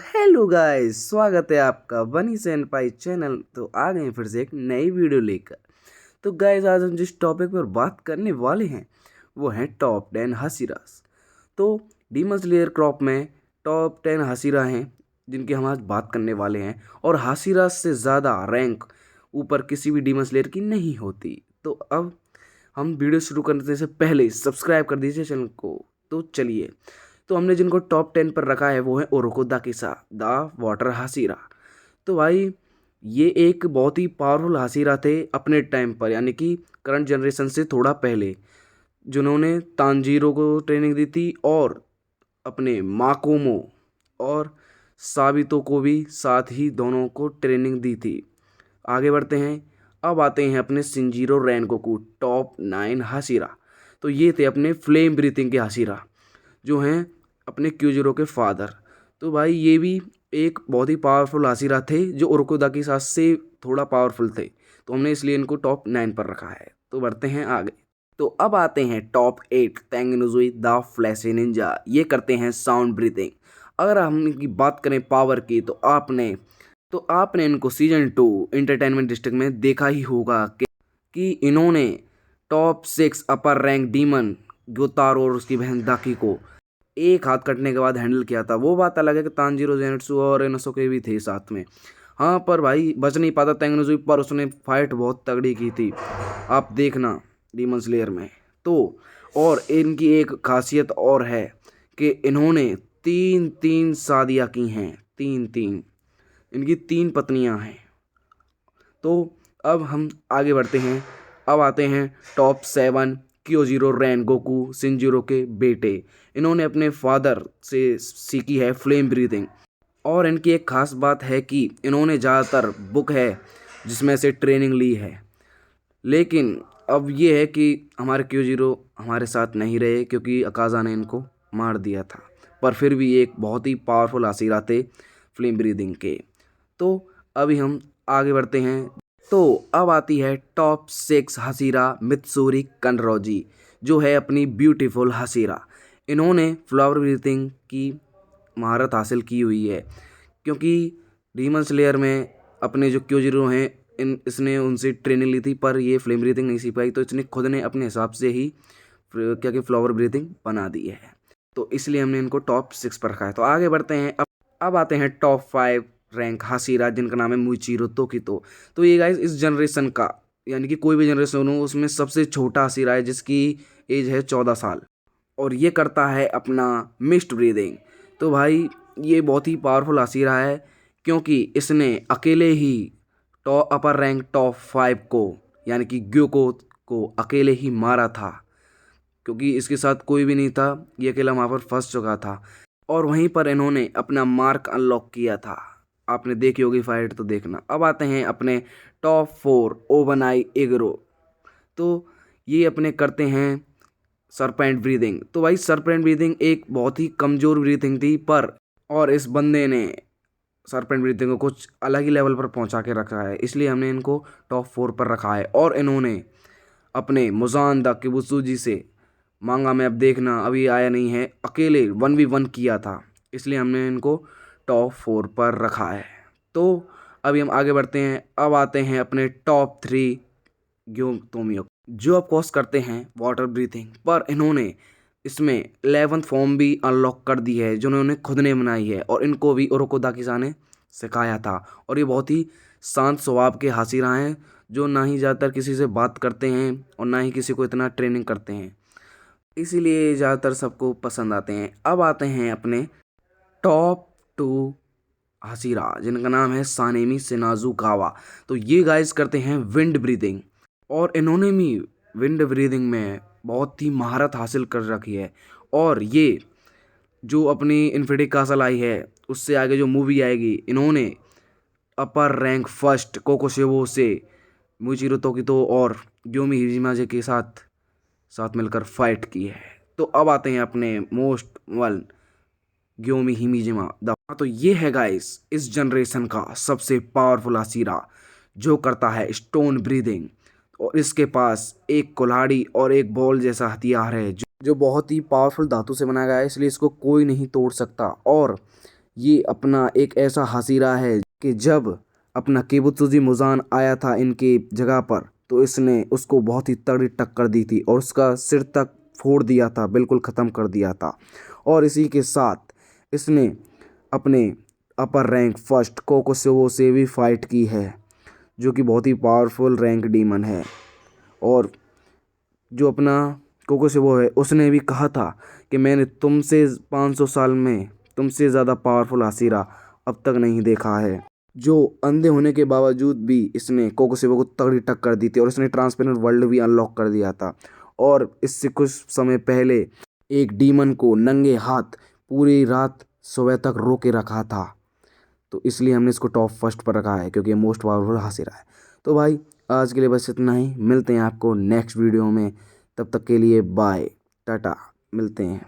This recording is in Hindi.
हेलो गाइस, स्वागत है आपका बनी सेनपाई चैनल। तो आ गए फिर से एक नई वीडियो लेकर। तो गाइस, आज हम जिस टॉपिक पर बात करने वाले हैं वो है टॉप 10 हसीरास। तो डीमन स्लेयर क्रॉप में टॉप 10 हसीरा हैं जिनकी हम आज बात करने वाले हैं। और हसीरास से ज़्यादा रैंक ऊपर किसी भी डीमन स्लेयर की नहीं होती। तो अब हम वीडियो शुरू करने से पहले सब्सक्राइब कर दीजिए चैनल को। तो चलिए, तो हमने जिनको टॉप 10 पर रखा है वो है ओरोको दाकिसा द वाटर हसीरा। तो भाई, ये एक बहुत ही पावरफुल हसीरा थे अपने टाइम पर, यानी कि करंट जनरेशन से थोड़ा पहले, जिन्होंने तांजीरो को ट्रेनिंग दी थी और अपने माकोमो और साबितो को भी साथ ही दोनों को ट्रेनिंग दी थी। आगे बढ़ते हैं। अब आते हैं अपने सिंजीरो रेनगोकू टॉप 9 हसीरा। तो ये थे अपने फ्लेम ब्रीथिंग के हसीरा, जो हैं अपने क्यूजिरो के फादर। तो भाई, ये भी एक बहुत ही पावरफुल हसीरा थे जो ओरोकोदा के साथ से थोड़ा पावरफुल थे। तो हमने इसलिए इनको टॉप 9 पर रखा है। तो बढ़ते हैं आगे। तो अब आते हैं टॉप 8 तेंगनोज़ुई द फ्लैशी निंजा। ये करते हैं साउंड ब्रीथिंग। अगर हम इनकी बात करें पावर की, तो आपने इनको सीजन 2 इंटरटेनमेंट डिस्ट्रिक्ट में देखा ही होगा कि इन्होंने टॉप 6 अपर रैंक डीमन ग्योतारो और उसकी बहन दाकी को एक हाथ कटने के बाद हैंडल किया था। वो बात अलग है कि तांजीरो जेनेट्सु और इनोसुके भी थे साथ में। हाँ, पर भाई बच नहीं पाता तेंगनोज़ुई, पर उसने फाइट बहुत तगड़ी की थी, आप देखना डीमन स्लेयर में। तो और इनकी एक खासियत और है कि इन्होंने तीन तीन शादियाँ की हैं। तीन तीन इनकी 3 पत्नियां हैं। तो अब हम आगे बढ़ते हैं। अब आते हैं टॉप 7 क्योजिरो रेनगोकू सिंजिरो के बेटे। इन्होंने अपने फादर से सीखी है फ्लेम ब्रीथिंग। और इनकी एक खास बात है कि इन्होंने ज़्यादातर बुक है जिसमें से ट्रेनिंग ली है। लेकिन अब ये है कि हमारे क्योजिरो हमारे साथ नहीं रहे क्योंकि अकाज़ा ने इनको मार दिया था। पर फिर भी एक बहुत ही पावरफुल हसीरा थे फ्लेम ब्रीदिंग के। तो अभी हम आगे बढ़ते हैं। तो अब आती है टॉप 6 हसीरा मित्सुरी कनरोजी, जो है अपनी ब्यूटीफुल हसीरा। इन्होंने फ्लावर ब्रीथिंग की महारत हासिल की हुई है, क्योंकि डीमन स्लेयर में अपने जो क्योजिरो हैं इसने उनसे ट्रेनिंग ली थी, पर ये फ्लेम ब्रीथिंग नहीं सीख पाई। तो इसने खुद ने अपने हिसाब से ही क्या कि फ्लावर ब्रीथिंग बना दी है। तो इसलिए हमने इनको टॉप 6 पर रखा है। तो आगे बढ़ते हैं। अब आते हैं टॉप 5 रैंक हसीरा, जिनका नाम है मुइचिरो तोकितो। तो ये गाइस इस जनरेशन का, यानी कि कोई भी जनरेशन हो उसमें सबसे छोटा हसीरा है, जिसकी एज है 14 साल। और ये करता है अपना मिस्ट ब्रीदिंग। तो भाई, ये बहुत ही पावरफुल हसीरा है, क्योंकि इसने अकेले ही टॉप अपर रैंक टॉप 5 को, यानी कि ग्योको को अकेले ही मारा था, क्योंकि इसके साथ कोई भी नहीं था। ये अकेला वहाँ पर फंस चुका था और वहीं पर इन्होंने अपना मार्क अनलॉक किया था। आपने देखी होगी फाइट, तो देखना। अब आते हैं अपने टॉप 4 ओबनाई एगरो। तो ये अपने करते हैं सरपेंट ब्रीदिंग। तो भाई, सरपेंट ब्रीदिंग एक बहुत ही कमज़ोर ब्रीदिंग थी, पर और इस बंदे ने सरपेंट ब्रीदिंग को कुछ अलग ही लेवल पर पहुंचा के रखा है, इसलिए हमने इनको टॉप 4 पर रखा है। और इन्होंने अपने मुजान द किबुत्सुजी से, मांगा में अब देखना अभी आया नहीं है, अकेले 1v1 किया था, इसलिए हमने इनको टॉप 4 पर रखा है। तो अभी हम आगे बढ़ते हैं। अब आते हैं अपने टॉप 3 ग्योतोमियो, जो ऑफकोर्स करते हैं वाटर ब्रीथिंग, पर इन्होंने इसमें 11th फॉर्म भी अनलॉक कर दी है, जो इन्होंने खुद ने बनाई है। और इनको भी ओरोको दाकिसा ने सिखाया था। और ये बहुत ही शांत स्वभाव के हसीरा हैं, जो ना ही ज़्यादातर किसी से बात करते हैं और ना ही किसी को इतना ट्रेनिंग करते हैं, इसीलिए ज़्यादातर सबको पसंद आते हैं। अब आते हैं अपने टॉप 2 हसीरा, जिनका नाम है सानेमी सिनाजुकावा। तो ये गाइस करते हैं विंड ब्रीदिंग, और इन्होंने भी विंड ब्रीदिंग में बहुत ही महारत हासिल कर रखी है। और ये जो अपनी इन्फिनिटी कासल आई है, उससे आगे जो मूवी आएगी, इन्होंने अपर रैंक फर्स्ट कोकोशेवो से मुइचिरो तोकितो और ग्योमी हिजिमाजे के साथ साथ मिलकर फाइट की है। तो अब आते हैं अपने मोस्ट वन ग्योमी हिमिजिमा द। तो ये है गाइस इस जनरेशन का सबसे पावरफुल हसीरा, जो करता है स्टोन ब्रीदिंग। और इसके पास एक कुल्हाड़ी और एक बॉल जैसा हथियार है, जो बहुत ही पावरफुल धातु से बनाया गया है, इसलिए इसको कोई नहीं तोड़ सकता। और ये अपना एक ऐसा हसीरा है कि जब अपना केबुत्सुजी मुज़ान आया था इनके जगह पर, तो इसने उसको बहुत ही तगड़ी टक्कर दी थी और उसका सिर तक फोड़ दिया था, बिल्कुल ख़त्म कर दिया था। और इसी के साथ इसने अपने अपर रैंक फर्स्ट कोकोसेवो से भी फाइट की है, जो कि बहुत ही पावरफुल रैंक डीमन है। और जो अपना कोकोसेवो है उसने भी कहा था कि मैंने तुमसे 500 साल में तुमसे ज़्यादा पावरफुल हसीरा अब तक नहीं देखा है। जो अंधे होने के बावजूद भी इसने कोकोसेवो को तगड़ी टक्कर दी थी और इसने ट्रांसपेरेंट वर्ल्ड भी अनलॉक कर दिया था। और इससे कुछ समय पहले एक डीमन को नंगे हाथ पूरी रात सुबह तक रोके रखा था। तो इसलिए हमने इसको टॉप फर्स्ट पर रखा है, क्योंकि ये मोस्ट पावरफुल हसीरा है। तो भाई आज के लिए बस इतना ही, मिलते हैं आपको नेक्स्ट वीडियो में। तब तक के लिए बाय टाटा, मिलते हैं।